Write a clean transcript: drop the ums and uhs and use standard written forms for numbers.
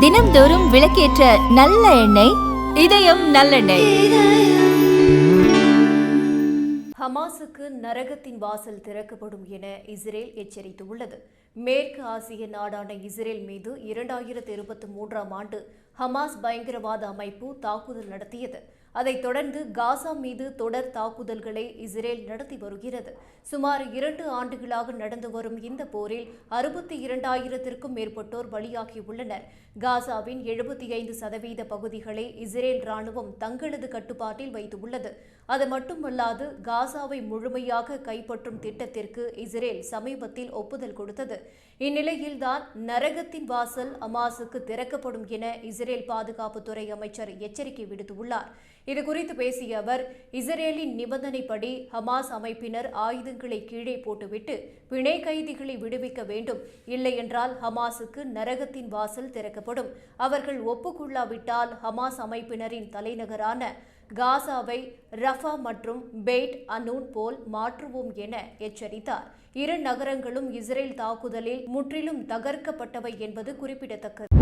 தினம்தோறும் விளக்கேற்ற நல்ல எண்ணெய் இதயம் நல்லெண்ணெய். ஹமாஸுக்கு நரகத்தின் வாசல் திறக்கப்படும் என இஸ்ரேல் எச்சரித்துள்ளது. மேற்கு ஆசிய நாடான இஸ்ரேல் மீது 2023ஆம் ஆண்டு ஹமாஸ் பயங்கரவாத அமைப்பு தாக்குதல் நடத்தியது. அதைத் தொடர்ந்து காசா மீது தொடர் தாக்குதல்களை இஸ்ரேல் நடத்தி வருகிறது. சுமார் 2 ஆண்டுகளாக நடந்து வரும் இந்த போரில் 62,000க்கும் மேற்பட்டோர் பலியாகியுள்ளனர். காசாவின் 75% பகுதிகளை இஸ்ரேல் ராணுவம் தங்களது கட்டுப்பாட்டில் வைத்துள்ளது. அது மட்டுமல்லாது காசாவை முழுமையாக கைப்பற்றும் திட்டத்திற்கு இஸ்ரேல் சமீபத்தில் ஒப்புதல் கொடுத்தது. இந்நிலையில்தான் நரகத்தின் வாசல் ஹமாஸுக்கு திறக்கப்படும் என இஸ்ரேல் பாதுகாப்புத்துறை அமைச்சர் எச்சரிக்கை விடுத்துள்ளார். இதுகுறித்து பேசிய அவர், இஸ்ரேலின் நிபந்தனைப்படி ஹமாஸ் அமைப்பினர் ஆயுதங்களை கீழே போட்டுவிட்டு பிணை கைதிகளை விடுவிக்க வேண்டும். இல்லையென்றால் ஹமாஸுக்கு நரகத்தின் வாசல் திறக்கப்படும். அவர்கள் ஒப்புக்கொள்ளாவிட்டால் ஹமாஸ் அமைப்பினரின் தலைநகரான காசாவை ரஃபா மற்றும் பெய்ட் அனூன் போல் மாற்றுவோம் என எச்சரித்தார். 2 நகரங்களும் இஸ்ரேல் தாக்குதலில் முற்றிலும் தகர்க்கப்பட்டவை என்பது குறிப்பிடத்தக்கது.